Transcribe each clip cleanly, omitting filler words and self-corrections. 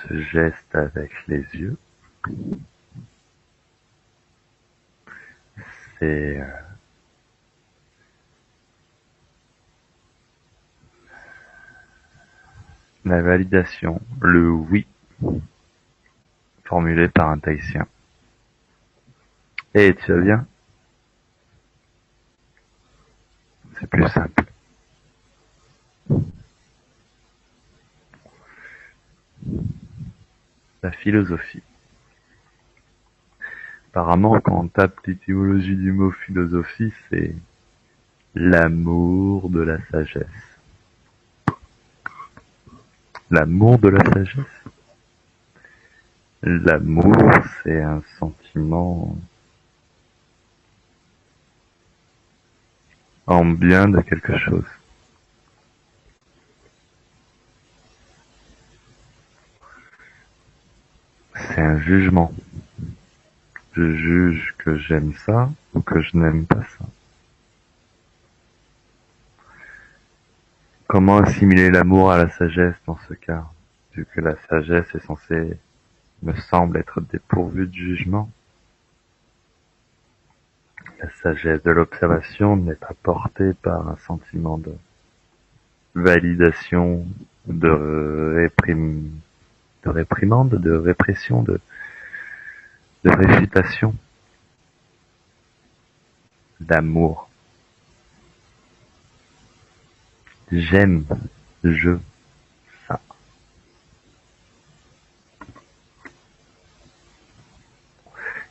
ce geste avec les yeux, c'est la validation, le oui, formulé par un tahitien. Et tu vas bien? C'est plus simple. La philosophie. Apparemment, quand on tape l'étymologie du mot philosophie, c'est l'amour de la sagesse. L'amour de la sagesse. L'amour, c'est un sentiment en bien de quelque chose. C'est un jugement. Je juge que j'aime ça ou que je n'aime pas ça. Comment assimiler l'amour à la sagesse dans ce cas, vu que la sagesse est censée, me semble, être dépourvue de jugement? La sagesse de l'observation n'est pas portée par un sentiment de validation, de réprimande, de répression, de réfutation, d'amour. J'aime, ça.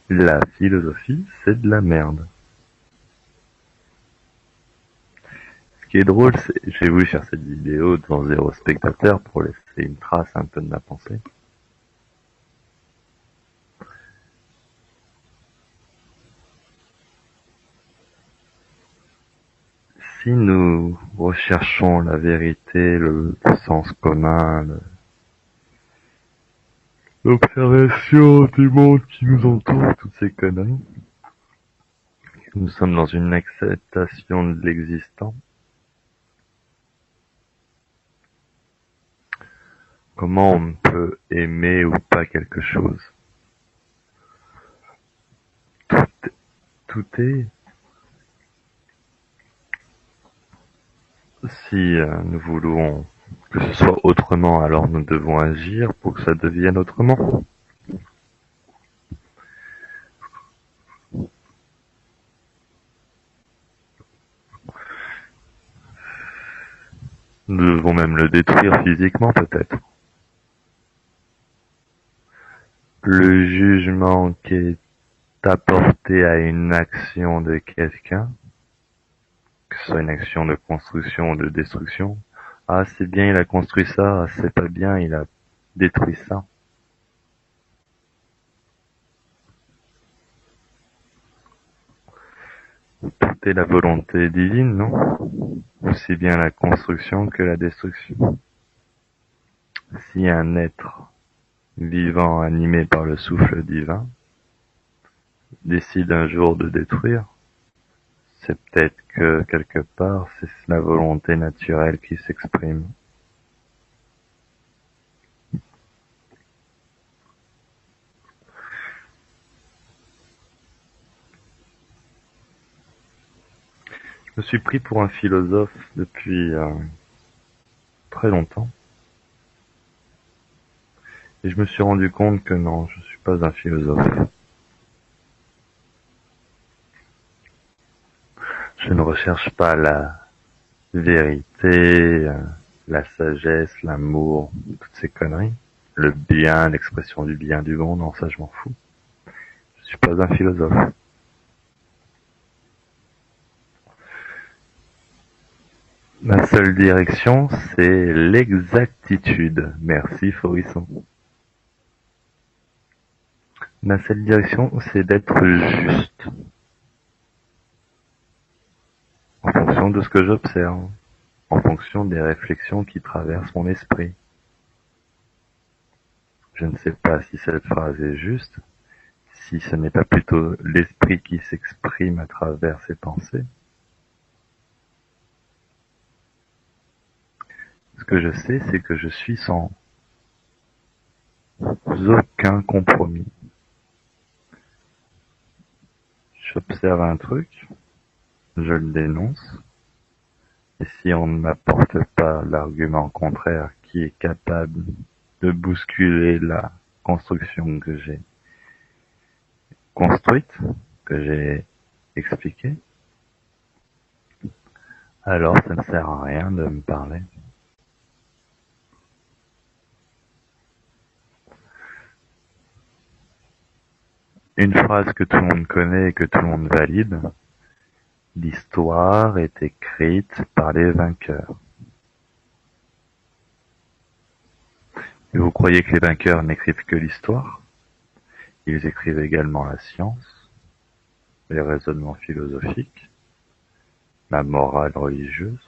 La philosophie, c'est de la merde. Ce qui est drôle, c'est, j'ai voulu faire cette vidéo devant 0 spectateur pour laisser une trace un peu de ma pensée. Si nous recherchons la vérité, le sens commun, l'observation du monde qui nous entoure, toutes ces conneries, nous sommes dans une acceptation de l'existant. Comment on peut aimer ou pas quelque chose? Tout est. Si nous voulons que ce soit autrement, alors nous devons agir pour que ça devienne autrement. Nous devons même le détruire physiquement, peut-être. Le jugement qui est apporté à une action de quelqu'un, que ce soit une action de construction ou de destruction, ah c'est bien, il a construit ça, ah, c'est pas bien, il a détruit ça. Tout est la volonté divine, non? Aussi bien la construction que la destruction. Si un être vivant animé par le souffle divin décide un jour de détruire, c'est peut-être que quelque part c'est la volonté naturelle qui s'exprime. Je me suis pris pour un philosophe depuis très longtemps. Et je me suis rendu compte que non, je suis pas un philosophe. Je ne recherche pas la vérité, la sagesse, l'amour, toutes ces conneries. Le bien, l'expression du bien du bon, non, ça je m'en fous. Je suis pas un philosophe. Ma seule direction, c'est l'exactitude. Merci, Forisson. Ma seule direction, c'est d'être juste. En fonction de ce que j'observe. En fonction des réflexions qui traversent mon esprit. Je ne sais pas si cette phrase est juste, si ce n'est pas plutôt l'esprit qui s'exprime à travers ses pensées. Ce que je sais, c'est que je suis sans plus aucun compromis. J'observe un truc, je le dénonce, et si on ne m'apporte pas l'argument contraire qui est capable de bousculer la construction que j'ai construite, que j'ai expliquée, alors ça ne sert à rien de me parler. Une phrase que tout le monde connaît et que tout le monde valide: l'histoire est écrite par les vainqueurs. Et vous croyez que les vainqueurs n'écrivent que l'histoire? Ils écrivent également la science, les raisonnements philosophiques, la morale religieuse.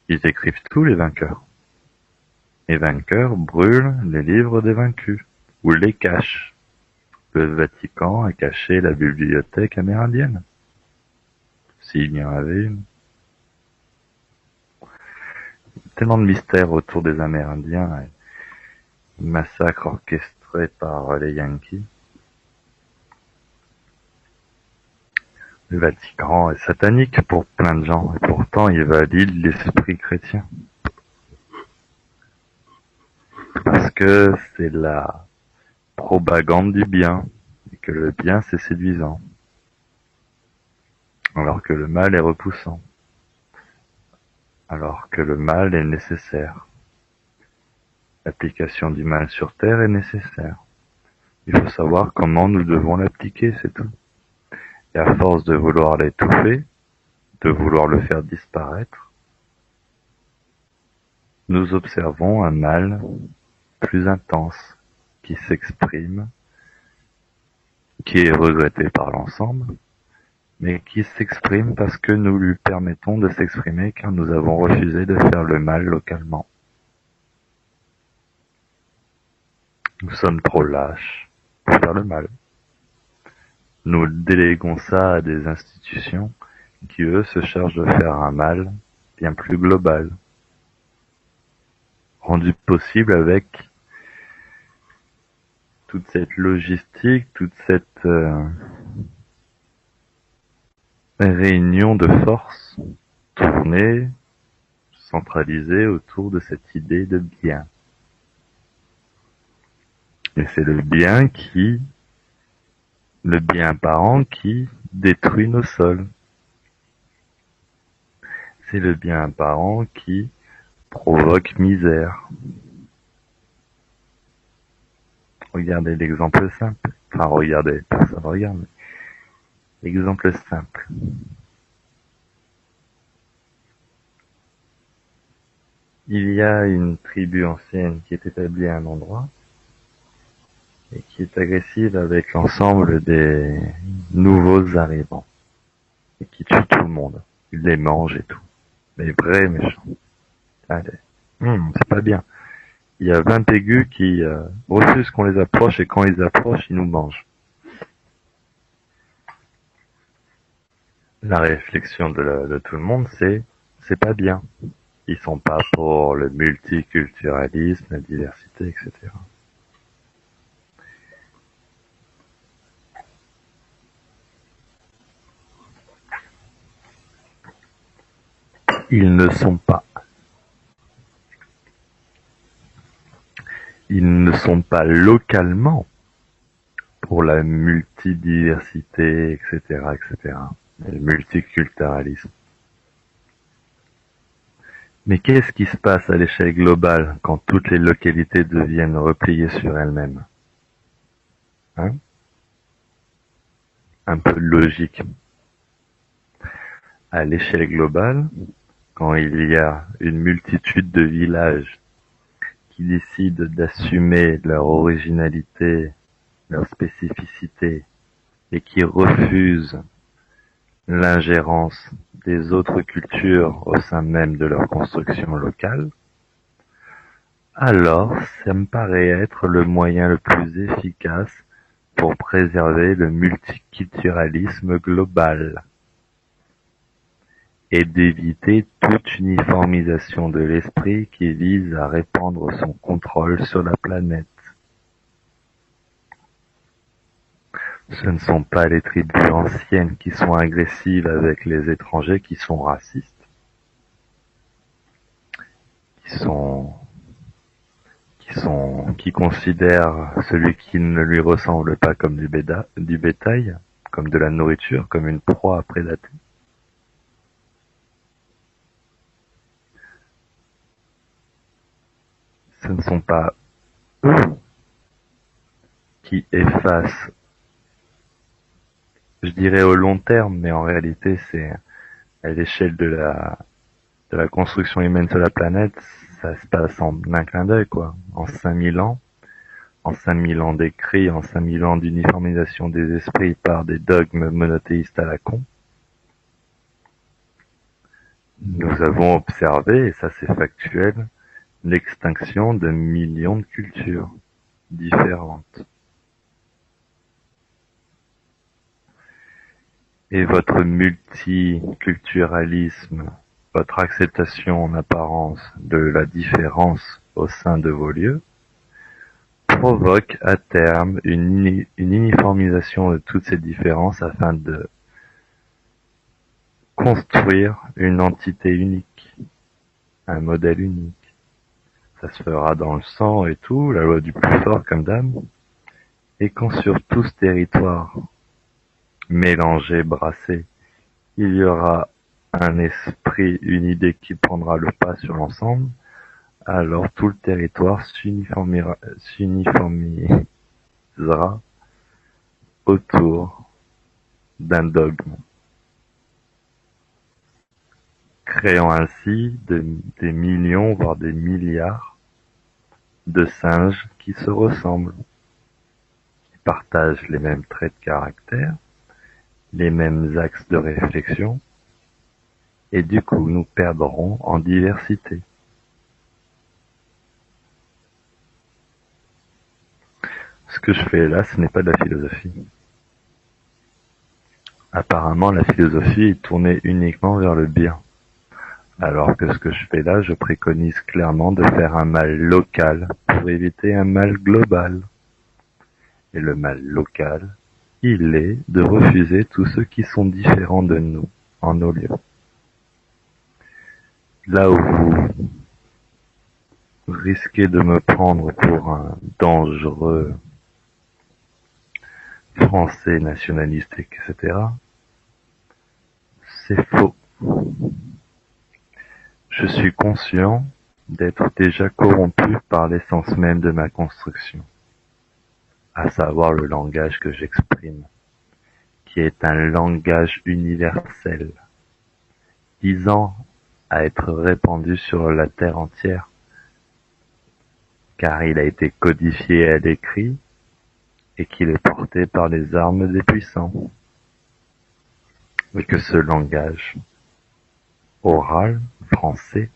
Ils écrivent tous les vainqueurs. Les vainqueurs brûlent les livres des vaincus, ou les cachent. Le Vatican a caché la bibliothèque amérindienne, s'il y en avait une. Tellement de mystères autour des Amérindiens, et massacres orchestrés par les Yankees. Le Vatican est satanique pour plein de gens, et pourtant il valide l'esprit chrétien. Parce que c'est la propagande du bien, et que le bien c'est séduisant, alors que le mal est repoussant, alors que le mal est nécessaire. L'application du mal sur terre est nécessaire. Il faut savoir comment nous devons l'appliquer, c'est tout. Et à force de vouloir l'étouffer, de vouloir le faire disparaître, nous observons un mal plus intense qui s'exprime, qui est regretté par l'ensemble, mais qui s'exprime parce que nous lui permettons de s'exprimer car nous avons refusé de faire le mal localement. Nous sommes trop lâches pour faire le mal. Nous déléguons ça à des institutions qui, eux, se chargent de faire un mal bien plus global, rendu possible avec toute cette logistique, toute cette réunion de forces tournée, centralisée autour de cette idée de bien. Et c'est le bien apparent qui détruit nos sols. C'est le bien apparent qui provoque misère. Regardez l'exemple simple. Enfin, regardez, personne regarde, mais l'exemple simple. Il y a une tribu ancienne qui est établie à un endroit et qui est agressive avec l'ensemble des nouveaux arrivants et qui tue tout le monde. Il les mange et tout. Mais vrais méchants. Allez. C'est pas bien. Il y a 20 aigus qui refusent qu'on les approche et quand ils approchent, ils nous mangent. La réflexion de tout le monde, c'est pas bien. Ils sont pas pour le multiculturalisme, la diversité, etc. Ils ne sont pas. Ils ne sont pas localement pour la multidiversité, etc., etc. Le multiculturalisme. Mais qu'est-ce qui se passe à l'échelle globale quand toutes les localités deviennent repliées sur elles-mêmes? Un peu de logique. À l'échelle globale, quand il y a une multitude de villages qui décident d'assumer leur originalité, leur spécificité, et qui refusent l'ingérence des autres cultures au sein même de leur construction locale, alors ça me paraît être le moyen le plus efficace pour préserver le multiculturalisme global et d'éviter toute uniformisation de l'esprit qui vise à répandre son contrôle sur la planète. Ce ne sont pas les tribus anciennes qui sont agressives avec les étrangers, qui sont racistes, qui sont qui considèrent celui qui ne lui ressemble pas comme du bétail, comme de la nourriture, comme une proie à prédater. Ce ne sont pas eux qui effacent, je dirais au long terme, mais en réalité c'est à l'échelle de la construction humaine sur la planète, ça se passe en un clin d'œil, quoi. En 5000 ans, en 5000 ans d'écrits, en 5000 ans d'uniformisation des esprits par des dogmes monothéistes à la con, nous avons observé, et ça c'est factuel, l'extinction de millions de cultures différentes. Et votre multiculturalisme, votre acceptation en apparence de la différence au sein de vos lieux, provoque à terme une uniformisation de toutes ces différences afin de construire une entité unique, un modèle unique. Ça se fera dans le sang et tout, la loi du plus fort comme d'hab, et quand sur tout ce territoire mélangé, brassé, il y aura un esprit, une idée qui prendra le pas sur l'ensemble, alors tout le territoire s'uniformisera autour d'un dogme, créant ainsi des millions, voire des milliards de singes qui se ressemblent, qui partagent les mêmes traits de caractère, les mêmes axes de réflexion, et du coup nous perdrons en diversité. Ce que je fais là, ce n'est pas de la philosophie. Apparemment, la philosophie est tournée uniquement vers le bien. Alors que ce que je fais là, je préconise clairement de faire un mal local pour éviter un mal global. Et le mal local, il est de refuser tous ceux qui sont différents de nous, en nos lieux. Là où vous risquez de me prendre pour un dangereux français nationaliste, etc., c'est faux. Je suis conscient d'être déjà corrompu par l'essence même de ma construction, à savoir le langage que j'exprime, qui est un langage universel, visant à être répandu sur la terre entière, car il a été codifié à l'écrit et qu'il est porté par les armes des puissants. Et que ce langage oral, français,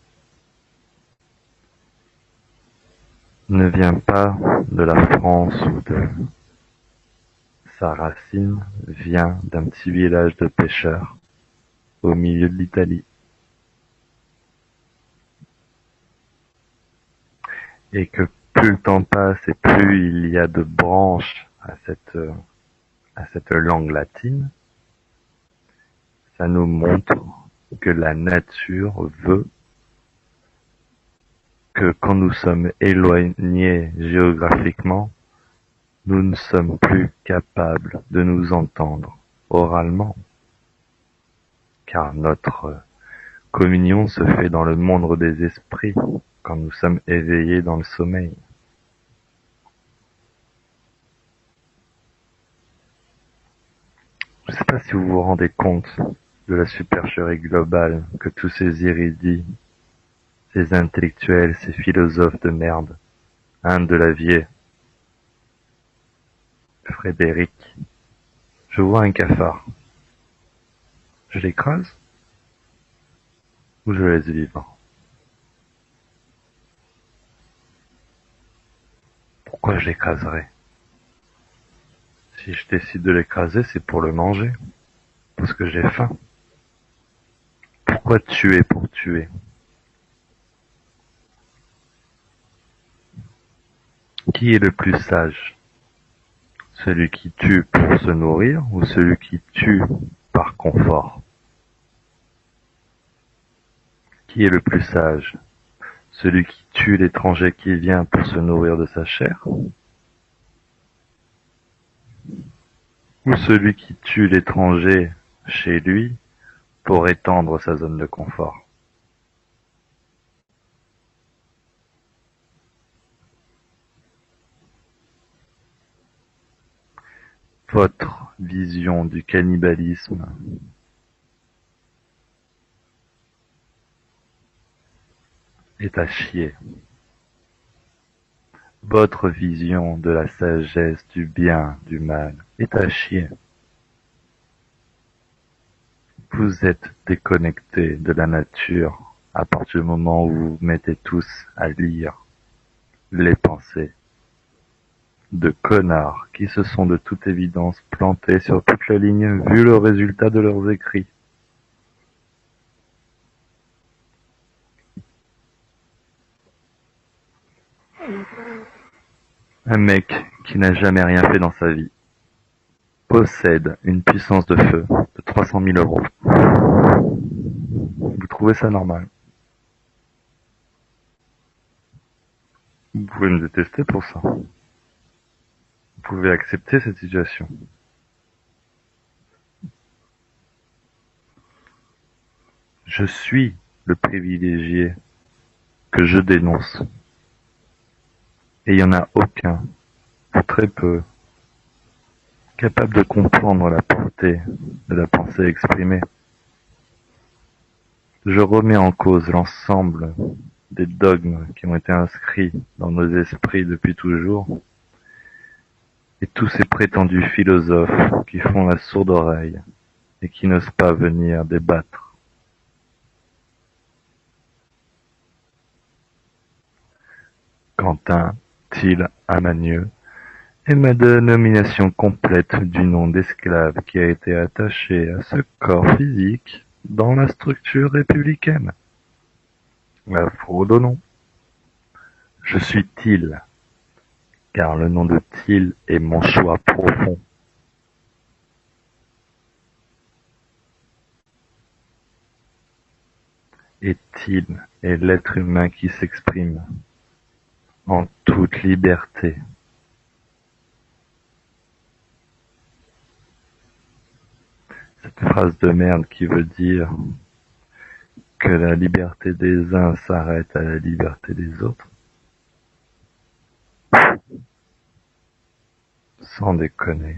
ne vient pas de la France ou de sa racine, vient d'un petit village de pêcheurs au milieu de l'Italie. Et que plus le temps passe et plus il y a de branches à cette langue latine, ça nous montre que la nature veut que quand nous sommes éloignés géographiquement, nous ne sommes plus capables de nous entendre oralement, car notre communion se fait dans le monde des esprits, quand nous sommes éveillés dans le sommeil. Je ne sais pas si vous vous rendez compte de la supercherie globale que tous ces érudits, ces intellectuels, ces philosophes de merde, Anne de Lavier, Frédéric, je vois un cafard. Je l'écrase ou je le laisse vivre? Pourquoi je l'écraserais? Si je décide de l'écraser, c'est pour le manger, parce que j'ai faim. Pourquoi tuer pour tuer? Qui est le plus sage? Celui qui tue pour se nourrir ou celui qui tue par confort? Qui est le plus sage? Celui qui tue l'étranger qui vient pour se nourrir de sa chair? Ou celui qui tue l'étranger chez lui pour étendre sa zone de confort? Votre vision du cannibalisme est à chier. Votre vision de la sagesse, du bien, du mal est à chier. Vous êtes déconnecté de la nature à partir du moment où vous vous mettez tous à lire les pensées de connards qui se sont de toute évidence plantés sur toute la ligne vu le résultat de leurs écrits. Un mec qui n'a jamais rien fait dans sa vie possède une puissance de feu de 300 000 euros. Vous trouvez ça normal? Vous pouvez me détester pour ça. Vous pouvez accepter cette situation. Je suis le privilégié que je dénonce. Et il n'y en a aucun, ou très peu, capable de comprendre la portée de la pensée exprimée. Je remets en cause l'ensemble des dogmes qui ont été inscrits dans nos esprits depuis toujours, et tous ces prétendus philosophes qui font la sourde oreille et qui n'osent pas venir débattre. Quentin Till Amanieu est ma dénomination complète du nom d'esclave qui a été attaché à ce corps physique dans la structure républicaine. La fraude au nom. Je suis Till, car le nom de Till est mon choix profond. Et Till est l'être humain qui s'exprime en toute liberté. Cette phrase de merde qui veut dire que la liberté des uns s'arrête à la liberté des autres. Sans déconner.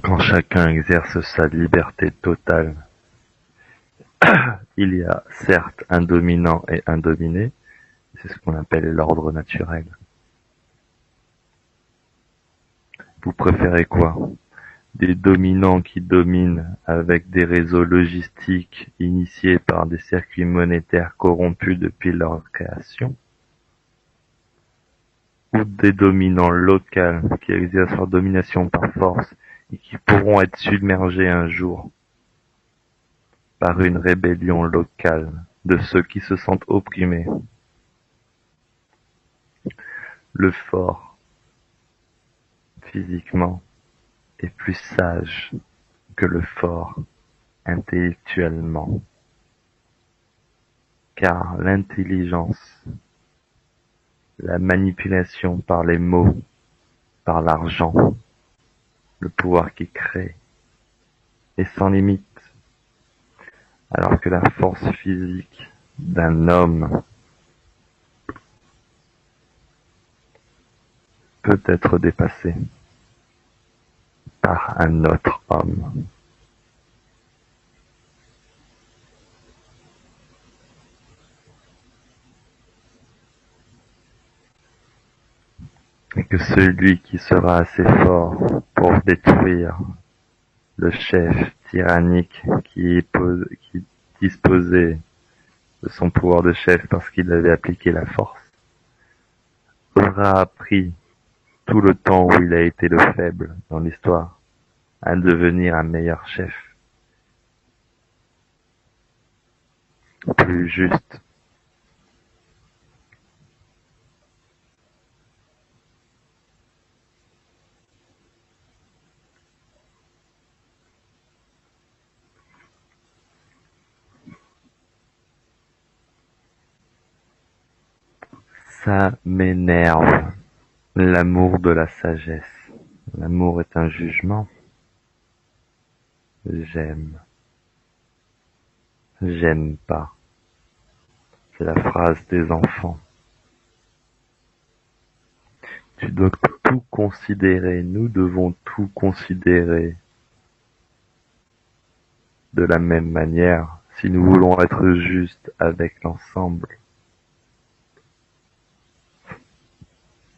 Quand chacun exerce sa liberté totale, il y a certes un dominant et un dominé, c'est ce qu'on appelle l'ordre naturel. Vous préférez quoi? Des dominants qui dominent avec des réseaux logistiques initiés par des circuits monétaires corrompus depuis leur création? Ou des dominants locaux qui exercent leur domination par force et qui pourront être submergés un jour par une rébellion locale de ceux qui se sentent opprimés? Le fort, physiquement, est plus sage que le fort intellectuellement, car l'intelligence, la manipulation par les mots, par l'argent, le pouvoir qui crée, est sans limite, alors que la force physique d'un homme peut être dépassée par un autre homme. Et que celui qui sera assez fort pour détruire le chef tyrannique qui disposait de son pouvoir de chef parce qu'il avait appliqué la force, aura appris tout le temps où il a été le faible dans l'histoire à devenir un meilleur chef, plus juste, Ça m'énerve. L'amour de la sagesse. L'amour est un jugement. J'aime. J'aime pas. C'est la phrase des enfants. Tu dois tout considérer. Nous devons tout considérer de la même manière si nous voulons être justes avec l'ensemble.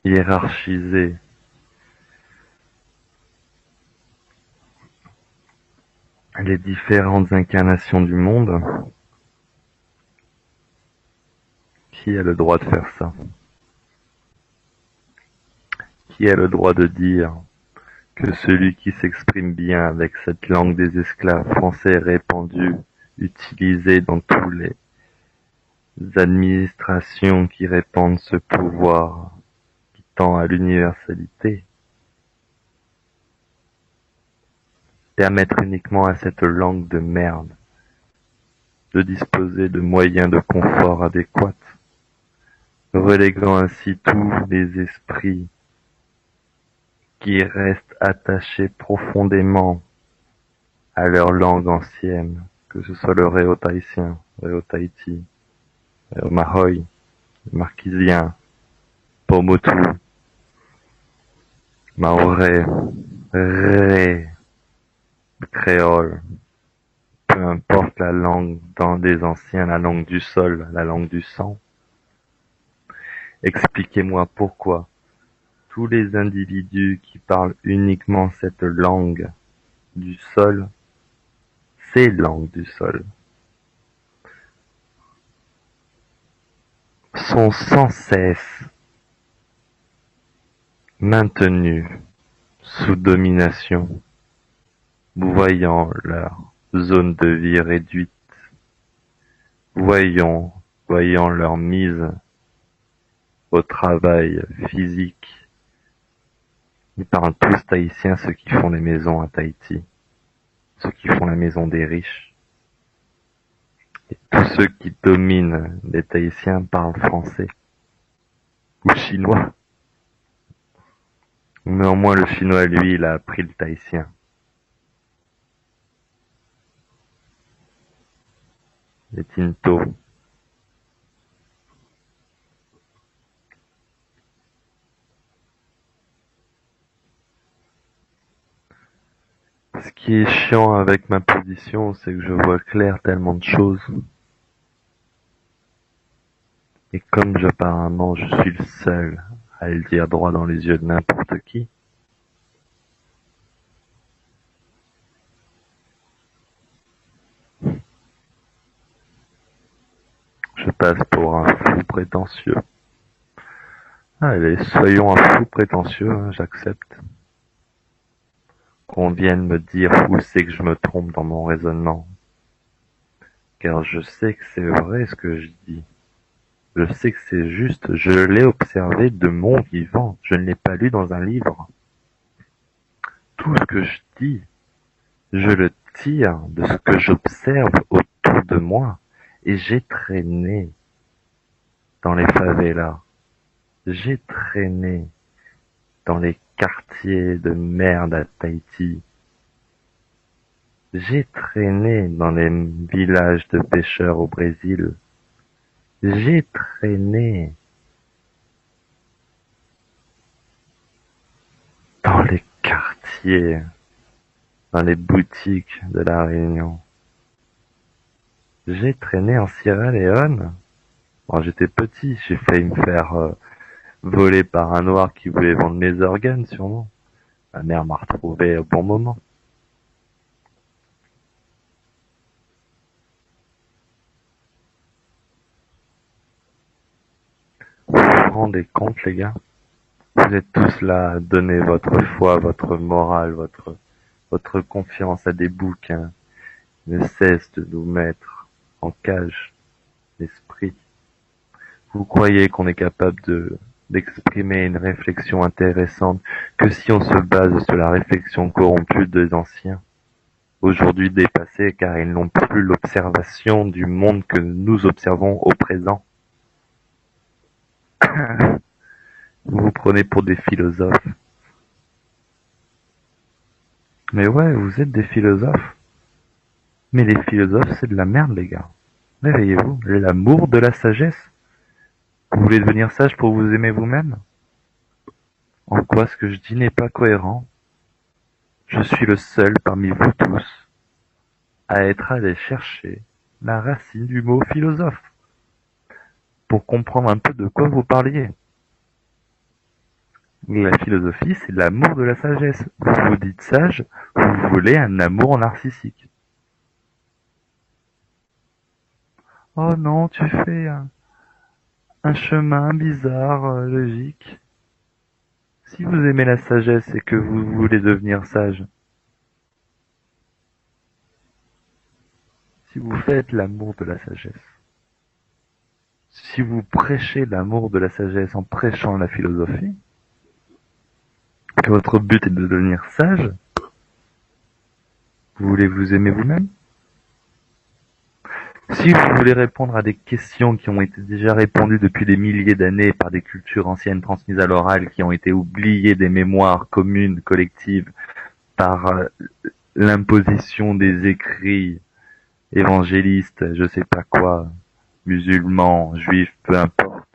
Hiérarchiser. Les différentes incarnations du monde. Qui a le droit de faire ça? Qui a le droit de dire que celui qui s'exprime bien avec cette langue des esclaves français répandue, utilisée dans tous les administrations qui répandent ce pouvoir qui tend à l'universalité, permettre uniquement à cette langue de merde de disposer de moyens de confort adéquats, reléguant ainsi tous les esprits qui restent attachés profondément à leur langue ancienne, que ce soit le réo-tahitien, réo-tahiti, réo-mahoy, marquisien, pomotu, maoré, ré, créole, peu importe la langue dans des anciens, la langue du sol, la langue du sang. Expliquez-moi pourquoi tous les individus qui parlent uniquement cette langue du sol, ces langues du sol, sont sans cesse maintenus sous domination, voyant leur zone de vie réduite, voyant leur mise au travail physique. Ils parlent tous tahitiens, ceux qui font les maisons à Tahiti, ceux qui font la maison des riches. Et tous ceux qui dominent les Tahitiens parlent français ou chinois. Mais au moins le chinois, lui, il a appris le tahitien. Les Tinto. Ce qui est chiant avec ma position, c'est que je vois clair tellement de choses. Et comme apparemment je suis le seul à le dire droit dans les yeux de n'importe qui, je passe pour un fou prétentieux. Allez, soyons un fou prétentieux, hein, j'accepte. Qu'on vienne me dire où c'est que je me trompe dans mon raisonnement. Car je sais que c'est vrai ce que je dis. Je sais que c'est juste, je l'ai observé de mon vivant, je ne l'ai pas lu dans un livre. Tout ce que je dis, je le tire de ce que j'observe autour de moi. Et j'ai traîné dans les favelas. J'ai traîné dans les quartiers de merde à Tahiti. J'ai traîné dans les villages de pêcheurs au Brésil. J'ai traîné dans les quartiers, dans les boutiques de La Réunion. J'ai traîné en Sierra Leone. Quand j'étais petit, j'ai failli me faire voler par un noir qui voulait vendre mes organes, sûrement. Ma mère m'a retrouvé au bon moment. Vous vous rendez compte, les gars? Vous êtes tous là à donner votre foi, votre morale, votre confiance à des bouquins qui ne cessent de nous mettre en cage l'esprit. Vous croyez qu'on est capable d'exprimer une réflexion intéressante que si on se base sur la réflexion corrompue des anciens, aujourd'hui dépassés car ils n'ont plus l'observation du monde que nous observons au présent. Vous vous prenez pour des philosophes. Mais ouais, vous êtes des philosophes. Mais les philosophes, c'est de la merde, les gars. Réveillez-vous. L'amour de la sagesse. Vous voulez devenir sage pour vous aimer vous-même? En quoi ce que je dis n'est pas cohérent? Je suis le seul parmi vous tous à être allé chercher la racine du mot philosophe pour comprendre un peu de quoi vous parliez. La philosophie, c'est l'amour de la sagesse. Vous vous dites sage, vous voulez un amour narcissique. Oh non, tu fais un chemin bizarre, logique. Si vous aimez la sagesse et que vous voulez devenir sage, si vous faites l'amour de la sagesse, si vous prêchez l'amour de la sagesse en prêchant la philosophie, que votre but est de devenir sage, vous voulez vous aimer vous-même? Si vous voulez répondre à des questions qui ont été déjà répondues depuis des milliers d'années par des cultures anciennes transmises à l'oral, qui ont été oubliées des mémoires communes, collectives, par l'imposition des écrits évangélistes, je sais pas quoi, musulmans, juifs, peu importe.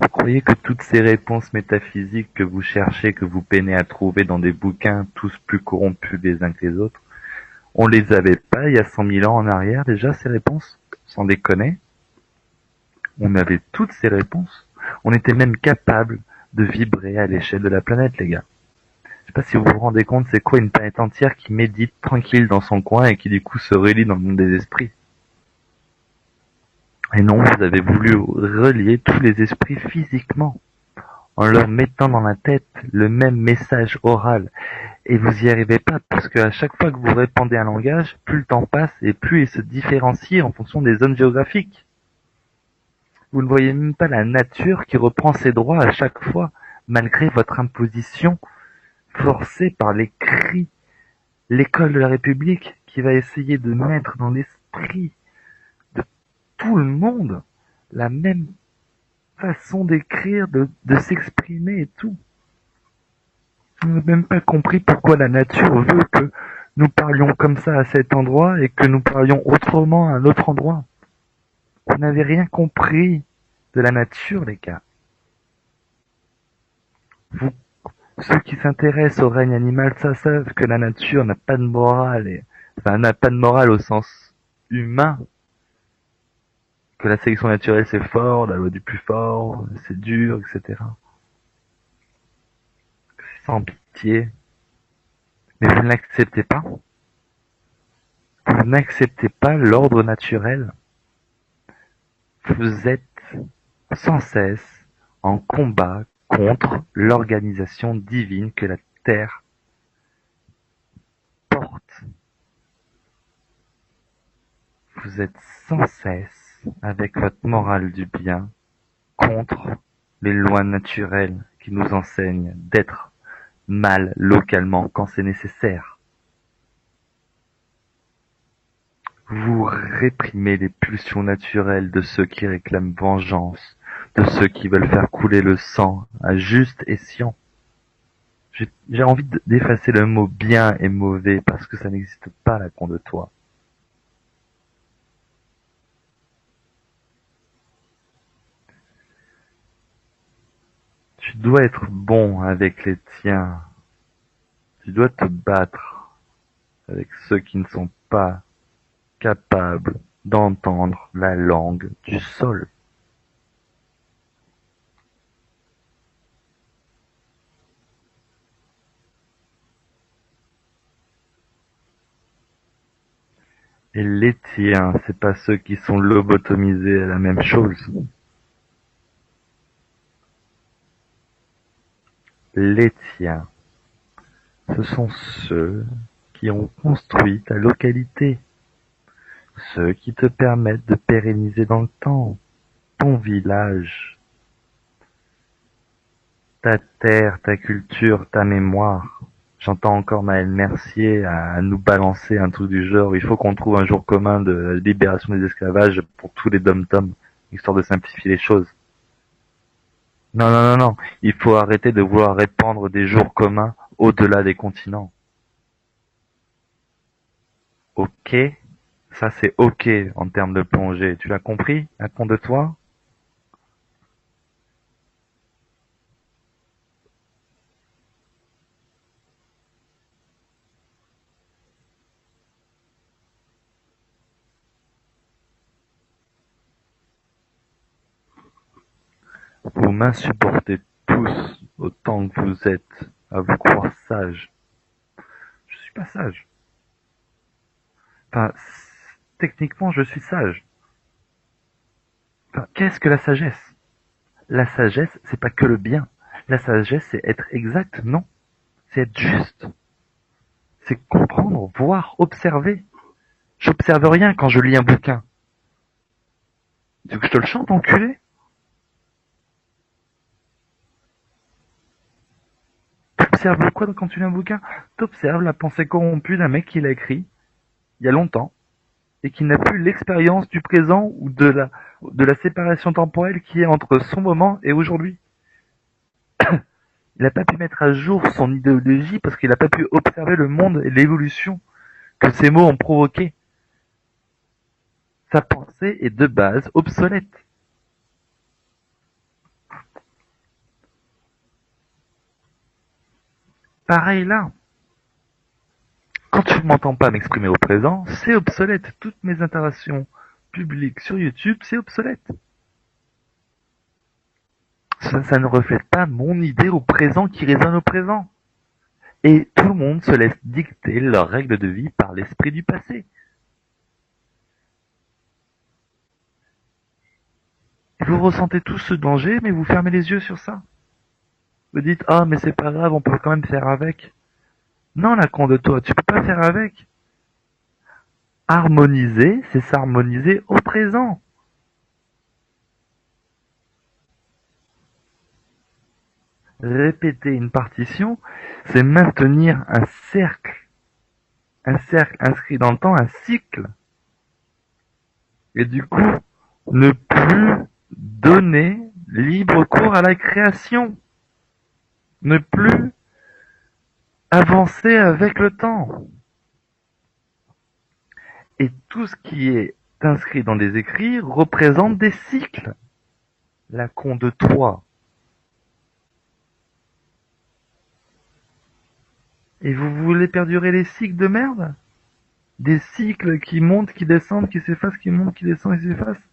Vous croyez que toutes ces réponses métaphysiques que vous cherchez, que vous peinez à trouver dans des bouquins tous plus corrompus les uns que les autres, on les avait pas il y a 100 000 ans en arrière déjà, ces réponses? Sans déconner. On avait toutes ces réponses. On était même capable de vibrer à l'échelle de la planète, les gars. Je sais pas si vous vous rendez compte, c'est quoi une planète entière qui médite tranquille dans son coin et qui du coup se relie dans le monde des esprits. Et non, vous avez voulu relier tous les esprits physiquement, en leur mettant dans la tête le même message oral. Et vous y arrivez pas, parce qu'à chaque fois que vous répandez un langage, plus le temps passe et plus il se différencie en fonction des zones géographiques. Vous ne voyez même pas la nature qui reprend ses droits à chaque fois, malgré votre imposition forcée par les cris. L'école de la République qui va essayer de mettre dans l'esprit de tout le monde la même façon d'écrire, de s'exprimer et tout. Je n'ai même pas compris pourquoi la nature veut que nous parlions comme ça à cet endroit et que nous parlions autrement à un autre endroit. Vous n'avez rien compris de la nature, les gars. Vous, ceux qui s'intéressent au règne animal, ça savent que la nature n'a pas de morale, enfin n'a pas de morale au sens humain, que la sélection naturelle c'est fort, la loi du plus fort, c'est dur, etc. C'est sans pitié. Mais vous ne l'acceptez pas. Vous n'acceptez pas l'ordre naturel. Vous êtes sans cesse en combat contre l'organisation divine que la Terre porte. Vous êtes sans cesse, avec votre morale du bien, contre les lois naturelles qui nous enseignent d'être mal localement quand c'est nécessaire. Vous réprimez les pulsions naturelles de ceux qui réclament vengeance, de ceux qui veulent faire couler le sang à juste escient. J'ai envie d'effacer le mot bien et mauvais parce que ça n'existe pas là contre toi. Tu dois être bon avec les tiens. Tu dois te battre avec ceux qui ne sont pas capables d'entendre la langue du sol. Et les tiens, c'est pas ceux qui sont lobotomisés à la même chose. Les tiens, ce sont ceux qui ont construit ta localité, ceux qui te permettent de pérenniser dans le temps ton village, ta terre, ta culture, ta mémoire. J'entends encore Maël Mercier à nous balancer un truc du genre, il faut qu'on trouve un jour commun de libération des esclavages pour tous les dom-toms, histoire de simplifier les choses. Non, non, non, non, il faut arrêter de vouloir répandre des jours communs au-delà des continents. Ok? Ça c'est ok en termes de plongée, tu l'as compris, un con de toi? Vous m'insupportez tous autant que vous êtes à vous croire sage. Je suis pas sage. Enfin, techniquement, je suis sage. Enfin, qu'est-ce que la sagesse? La sagesse, c'est pas que le bien. La sagesse, c'est être exact, non. C'est être juste. C'est comprendre, voir, observer. J'observe rien quand je lis un bouquin. Tu veux que je te le chante, enculé? T'observes quoi quand tu lis un bouquin? T'observes la pensée corrompue d'un mec qui l'a écrit il y a longtemps et qui n'a plus l'expérience du présent ou de la séparation temporelle qui est entre son moment et aujourd'hui. Il n'a pas pu mettre à jour son idéologie parce qu'il n'a pas pu observer le monde et l'évolution que ces mots ont provoqué. Sa pensée est de base obsolète. Pareil là. Quand tu ne m'entends pas m'exprimer au présent, c'est obsolète. Toutes mes interactions publiques sur YouTube, c'est obsolète. Ça ne reflète pas mon idée au présent qui résonne au présent. Et tout le monde se laisse dicter leurs règles de vie par l'esprit du passé. Vous ressentez tous ce danger, mais vous fermez les yeux sur ça. Vous dites, ah, mais c'est pas grave, on peut quand même faire avec. Non, la con de toi, tu peux pas faire avec. Harmoniser, c'est s'harmoniser au présent. Répéter une partition, c'est maintenir un cercle inscrit dans le temps, un cycle. Et du coup, ne plus donner libre cours à la création. Ne plus avancer avec le temps. Et tout ce qui est inscrit dans des écrits représente des cycles. La con de toi. Et vous voulez perdurer les cycles de merde? Des cycles qui montent, qui descendent, qui s'effacent, qui montent, qui descendent et s'effacent?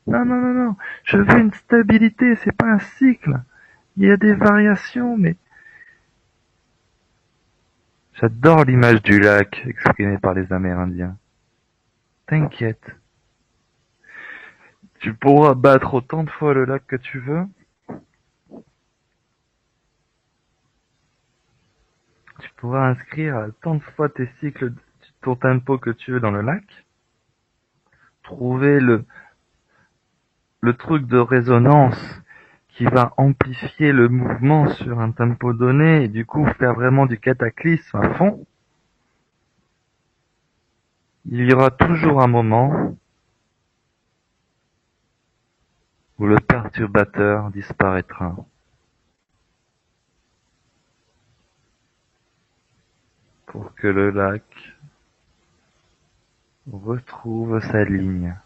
Non, non, non, non. Je veux une stabilité, c'est pas un cycle. Il y a des variations, mais j'adore l'image du lac exprimée par les Amérindiens. T'inquiète. Tu pourras battre autant de fois le lac que tu veux. Tu pourras inscrire tant de fois tes cycles, ton tempo que tu veux dans le lac. Trouver le truc de résonance qui va amplifier le mouvement sur un tempo donné et du coup faire vraiment du cataclysme à fond. Il y aura toujours un moment où le perturbateur disparaîtra pour que le lac retrouve sa ligne,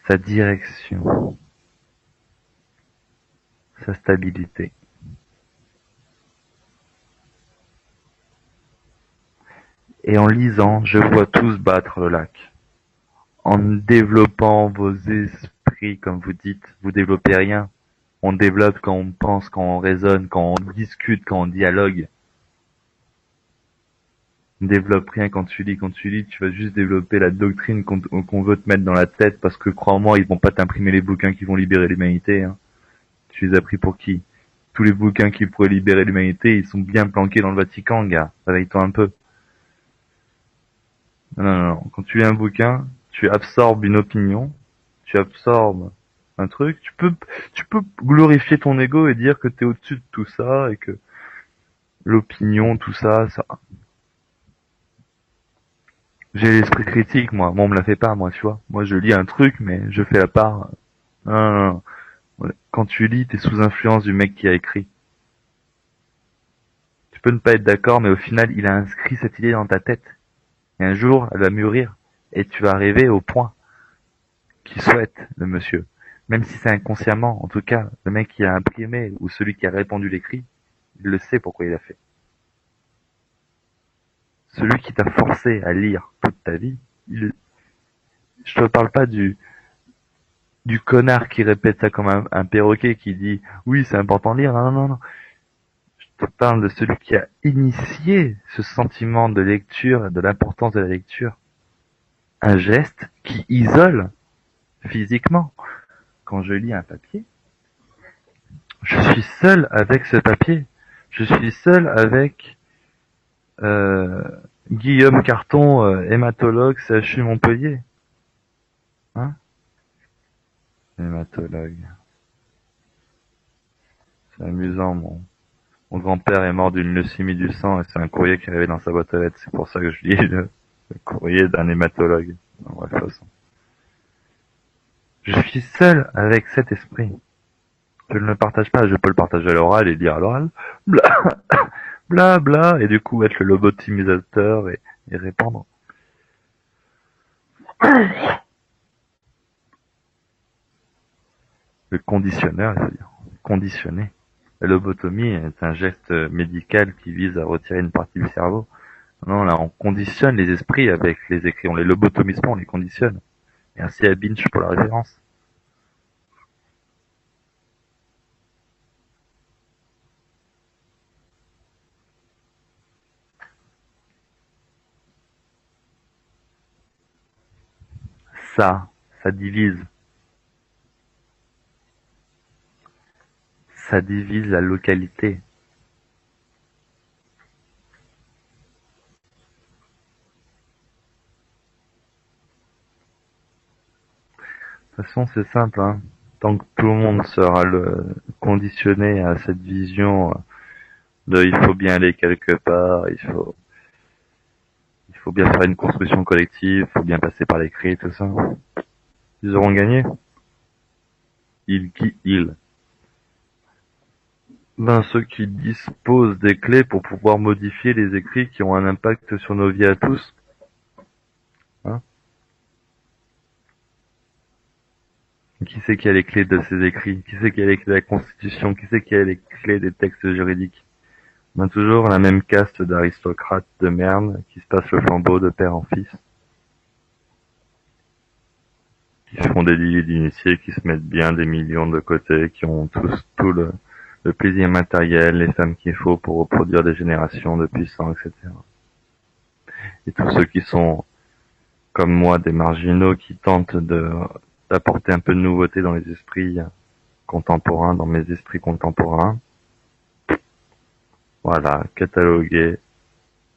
sa direction, sa stabilité. Et en lisant, je vois tous battre le lac. En développant vos esprits, comme vous dites, vous développez rien. On développe quand on pense, quand on raisonne, quand on discute, quand on dialogue. On développe rien quand tu lis. Quand tu lis, tu vas juste développer la doctrine qu'on veut te mettre dans la tête parce que crois-moi, ils vont pas t'imprimer les bouquins qui vont libérer l'humanité. Hein. Tu les as pris pour qui? Tous les bouquins qui pourraient libérer l'humanité, ils sont bien planqués dans le Vatican, gars. Réveille-toi un peu. Non, non, non. Quand tu lis un bouquin, tu absorbes une opinion, tu absorbes un truc. Tu peux glorifier ton ego et dire que t'es au-dessus de tout ça et que l'opinion, tout ça, ça. J'ai l'esprit critique, moi. Moi, on me la fait pas, moi, tu vois. Moi, je lis un truc, mais je fais la part. Non, non, non. Ouais. Quand tu lis, t'es sous influence du mec qui a écrit. Tu peux ne pas être d'accord, mais au final, il a inscrit cette idée dans ta tête. Et un jour, elle va mûrir. Et tu vas arriver au point qu'il souhaite, le monsieur. Même si c'est inconsciemment, en tout cas, le mec qui a imprimé ou celui qui a répandu l'écrit, il le sait pourquoi il a fait. Celui qui t'a forcé à lire toute ta vie, je te parle pas du connard qui répète ça comme un perroquet qui dit oui c'est important de lire, non, non, non. Je te parle de celui qui a initié ce sentiment de lecture et de l'importance de la lecture. Un geste qui isole physiquement. Quand je lis un papier, je suis seul avec ce papier. Je suis seul avec euh, Guillaume Carton, hématologue, CHU Montpellier. Hein? Hématologue. C'est amusant, mon grand-père est mort d'une leucémie du sang et c'est un courrier qui est arrivé dans sa boîte aux lettres. C'est pour ça que je lis le courrier d'un hématologue. En bref, façon. Je suis seul avec cet esprit. Je ne le partage pas. Je peux le partager à l'oral et lire à l'oral. Bla, bla, bla. Et du coup, être le lobotimisateur et répandre. Le conditionneur, il veut dire. Conditionner. La lobotomie est un geste médical qui vise à retirer une partie du cerveau. Non, là, on conditionne les esprits avec les écrits. On les lobotomise pas, on les conditionne. Merci à Binge pour la référence. Ça divise. Ça divise la localité. De toute façon, c'est simple, hein. Tant que tout le monde sera conditionné à cette vision de il faut bien aller quelque part, il faut bien faire une construction collective, il faut bien passer par l'écrit, tout ça. Ils auront gagné. Ils qui ils. Ben ceux qui disposent des clés pour pouvoir modifier les écrits qui ont un impact sur nos vies à tous. Hein. Qui c'est qui a les clés de ces écrits? Qui c'est qui a les clés de la Constitution? Qui c'est qui a les clés des textes juridiques? Ben toujours la même caste d'aristocrates de merde qui se passent le flambeau de père en fils. Qui font des lits d'initiés, qui se mettent bien des millions de côté, qui ont tous tout le plaisir matériel, les femmes qu'il faut pour reproduire des générations de puissants, etc. Et tous ceux qui sont, comme moi, des marginaux qui tentent d'apporter un peu de nouveauté dans les esprits contemporains, dans mes esprits contemporains. Voilà, catalogué,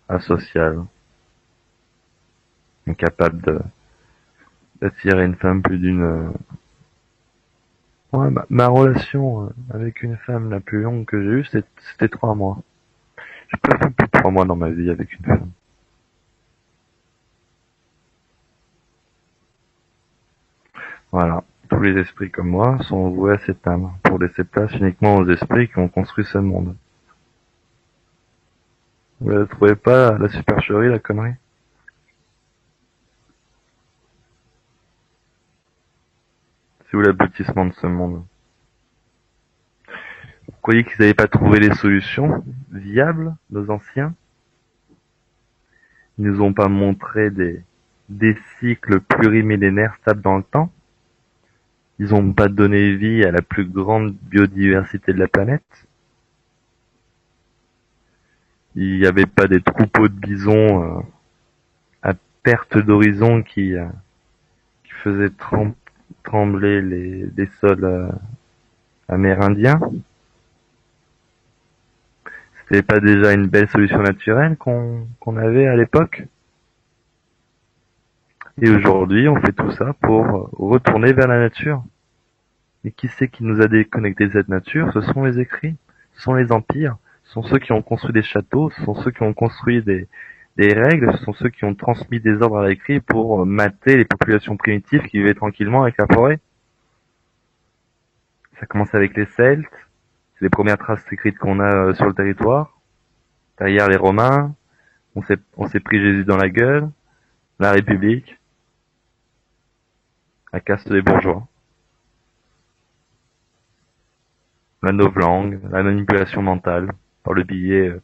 asocial, incapable d'attirer une femme plus d'une. Ouais, ma relation avec une femme la plus longue que j'ai eue, c'était 3 mois. J'ai pas fait plus de 3 mois dans ma vie avec une femme. Voilà. Tous les esprits comme moi sont voués à s'éteindre pour laisser place uniquement aux esprits qui ont construit ce monde. Vous ne trouvez pas la supercherie, la connerie? C'est où l'aboutissement de ce monde? Vous croyez qu'ils n'avaient pas trouvé les solutions viables, nos anciens? Ils nous ont pas montré des cycles plurimillénaires stables dans le temps? Ils ont pas donné vie à la plus grande biodiversité de la planète? Il n'y avait pas des troupeaux de bisons à perte d'horizon qui faisaient trembler les sols amérindiens? C'était pas déjà une belle solution naturelle qu'on avait à l'époque? Et aujourd'hui, on fait tout ça pour retourner vers la nature. Et qui c'est qui nous a déconnecté de cette nature? Ce sont les écrits, ce sont les empires, Ce sont ceux qui ont construit des châteaux, ce sont ceux qui ont construit des règles, ce sont ceux qui ont transmis des ordres à l'écrit pour mater les populations primitives qui vivaient tranquillement avec la forêt. Ça commence avec les Celtes, c'est les premières traces écrites qu'on a sur le territoire. Derrière les Romains, on s'est pris Jésus dans la gueule, la République, la caste des bourgeois, la novlangue, la manipulation mentale par le biais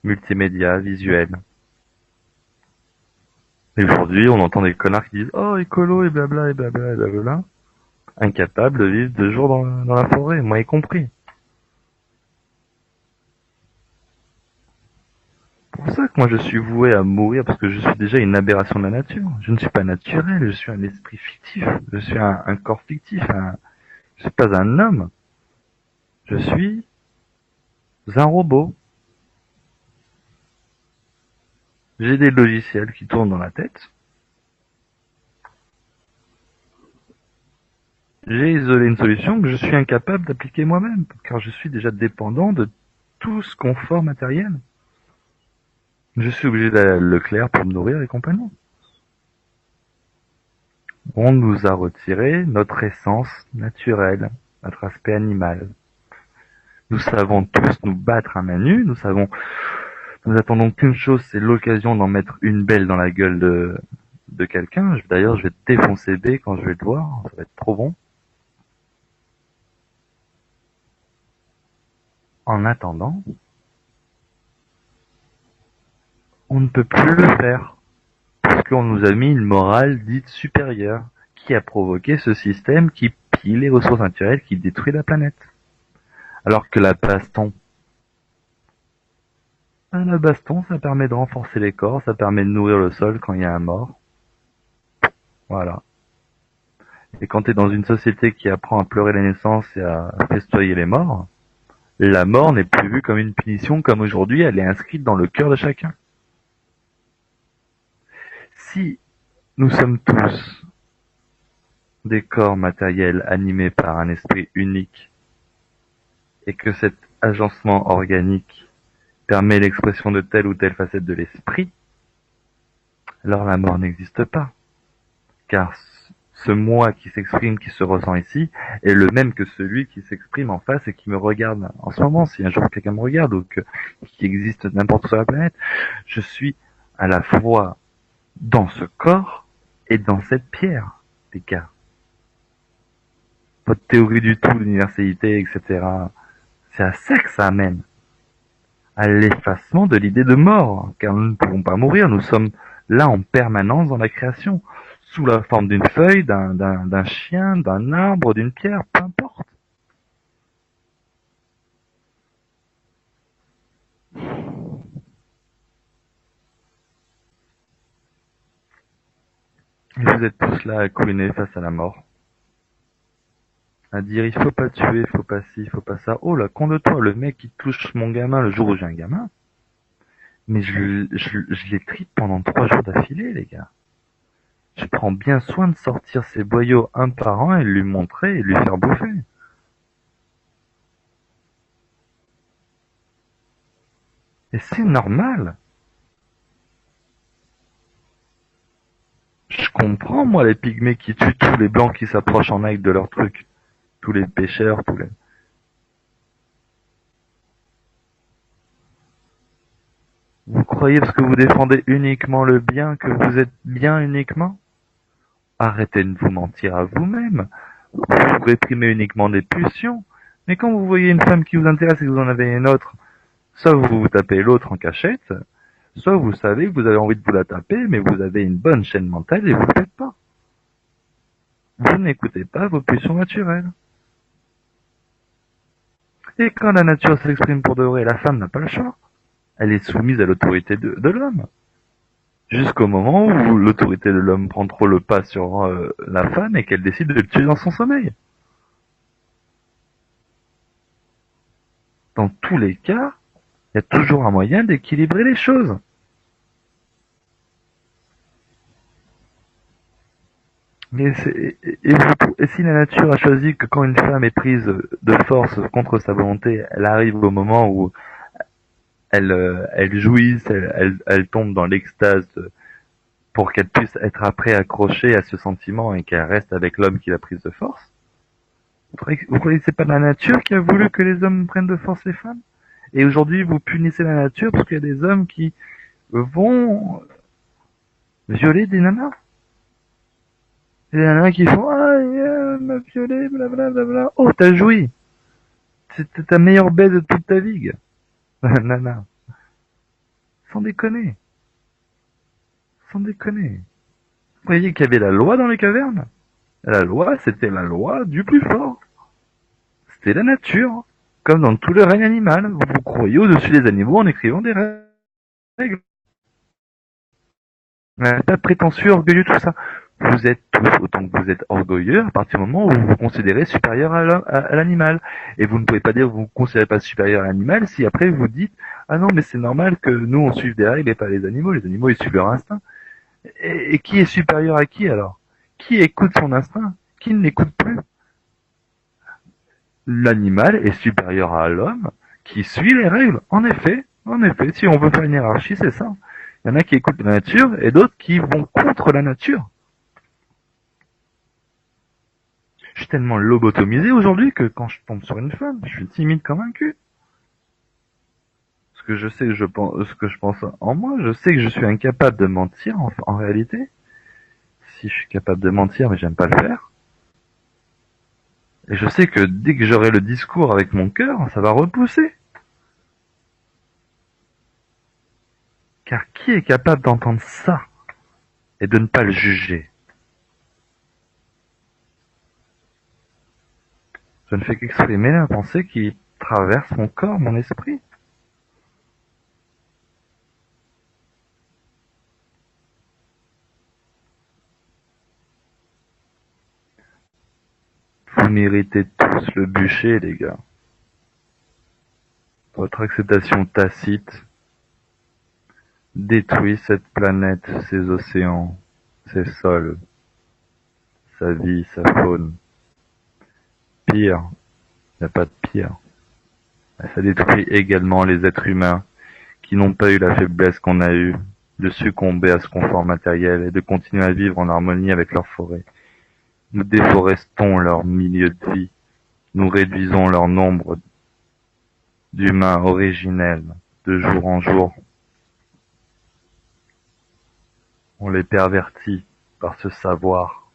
multimédia, visuel. Et aujourd'hui, on entend des connards qui disent «Oh, écolo, et blabla, et blabla, et blabla», incapables de vivre 2 jours dans la forêt, moi y compris. C'est pour ça que moi je suis voué à mourir, parce que je suis déjà une aberration de la nature. Je ne suis pas naturel, je suis un esprit fictif, je suis un corps fictif, je suis pas un homme. Je suis un robot. J'ai des logiciels qui tournent dans la tête. J'ai isolé une solution que je suis incapable d'appliquer moi-même, car je suis déjà dépendant de tout ce confort matériel. Je suis obligé d'aller à Leclerc pour me nourrir et compagnie. On nous a retiré notre essence naturelle, notre aspect animal. Nous savons tous nous battre à main nue, nous attendons qu'une chose, c'est l'occasion d'en mettre une belle dans la gueule de quelqu'un. D'ailleurs, je vais défoncer B quand je vais le voir, ça va être trop bon. En attendant, on ne peut plus le faire, parce qu'on nous a mis une morale dite supérieure, qui a provoqué ce système qui pille les ressources naturelles, qui détruit la planète. Alors que la baston, ça permet de renforcer les corps, ça permet de nourrir le sol quand il y a un mort. Voilà. Et quand t'es dans une société qui apprend à pleurer les naissances et à festoyer les morts, la mort n'est plus vue comme une punition comme aujourd'hui, elle est inscrite dans le cœur de chacun. Si nous sommes tous des corps matériels animés par un esprit unique et que cet agencement organique permet l'expression de telle ou telle facette de l'esprit, alors la mort n'existe pas. Car ce moi qui s'exprime, qui se ressent ici, est le même que celui qui s'exprime en face et qui me regarde en ce moment. Si un jour quelqu'un me regarde ou qui existe n'importe où sur la planète, je suis à la fois dans ce corps et dans cette pierre, les gars. Votre théorie du tout, l'universalité, etc., c'est à ça que ça amène. À l'effacement de l'idée de mort, car nous ne pouvons pas mourir, nous sommes là en permanence dans la création, sous la forme d'une feuille, d'un chien, d'un arbre, d'une pierre, peu importe. Et vous êtes tous là à couiner face à la mort. À dire il faut pas tuer, il faut pas ci, il faut pas ça. Oh là, con de toi, le mec qui touche mon gamin le jour où j'ai un gamin. Mais je les tripe pendant 3 jours d'affilée, les gars. Je prends bien soin de sortir ces boyaux un par un et de lui montrer et de lui faire bouffer. Et c'est normal. Je comprends, moi, les pygmées qui tuent tous les blancs qui s'approchent en aide de leur truc. Tous les pêcheurs, tous les... Vous croyez parce que vous défendez uniquement le bien que vous êtes bien uniquement? Arrêtez de vous mentir à vous-même. Vous réprimez uniquement des pulsions. Mais quand vous voyez une femme qui vous intéresse et que vous en avez une autre, soit vous vous tapez l'autre en cachette, soit vous savez que vous avez envie de vous la taper, mais vous avez une bonne chaîne mentale et vous ne le faites pas. Vous n'écoutez pas vos pulsions naturelles. Et quand la nature s'exprime pour de vrai, la femme n'a pas le choix. Elle est soumise à l'autorité de l'homme. Jusqu'au moment où l'autorité de l'homme prend trop le pas sur la femme et qu'elle décide de le tuer dans son sommeil. Dans tous les cas, il y a toujours un moyen d'équilibrer les choses. Et si la nature a choisi que quand une femme est prise de force contre sa volonté, elle arrive au moment où elles jouissent, elles tombent dans l'extase pour qu'elles puissent être après accrochées à ce sentiment et qu'elles restent avec l'homme qui l'a prise de force. Vous croyez que c'est pas la nature qui a voulu que les hommes prennent de force les femmes? Et aujourd'hui, vous punissez la nature parce qu'il y a des hommes qui vont violer des nanas. Et les nanas qui font ah, elle m'a violé, blablabla. Oh, t'as joui. C'était ta meilleure baie de toute ta vie, gars. Nana. Sans déconner. Sans déconner. Vous voyez qu'il y avait la loi dans les cavernes? La loi, c'était la loi du plus fort. C'était la nature. Comme dans tout le règne animal. Vous croyez au-dessus des animaux en écrivant des règles. Pas de prétentieux, orgueilleux, tout ça. Vous êtes tous autant que vous êtes orgueilleux à partir du moment où vous vous considérez supérieur à l'animal. Et vous ne pouvez pas dire que vous ne vous considérez pas supérieur à l'animal si après vous dites ah non mais c'est normal que nous on suive des règles et pas les animaux ils suivent leur instinct. Et qui est supérieur à qui alors? Qui écoute son instinct? Qui ne l'écoute plus? L'animal est supérieur à l'homme qui suit les règles. En effet, si on veut faire une hiérarchie, c'est ça. Il y en a qui écoutent la nature et d'autres qui vont contre la nature. Je suis tellement lobotomisé aujourd'hui que quand je tombe sur une femme, je suis timide comme un cul. Parce que je sais que je pense, ce que je pense en moi, je sais que je suis incapable de mentir en réalité. Si je suis capable de mentir, mais j'aime pas le faire. Et je sais que dès que j'aurai le discours avec mon cœur, ça va repousser. Car qui est capable d'entendre ça et de ne pas le juger? Je ne fais qu'exprimer la pensée qui traverse mon corps, mon esprit. Vous méritez tous le bûcher, les gars. Votre acceptation tacite détruit cette planète, ses océans, ses sols, sa vie, sa faune. Pire, il n'y a pas de pire. Ça détruit également les êtres humains qui n'ont pas eu la faiblesse qu'on a eue de succomber à ce confort matériel et de continuer à vivre en harmonie avec leur forêt. Nous déforestons leur milieu de vie. Nous réduisons leur nombre d'humains originels de jour en jour. On les pervertit par ce savoir.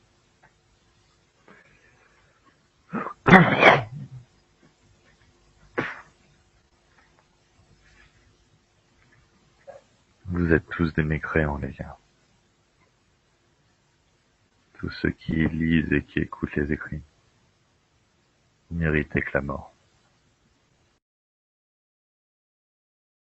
Vous êtes tous des mécréants, les gars. Tous ceux qui lisent et qui écoutent les écrits. Méritez que la mort.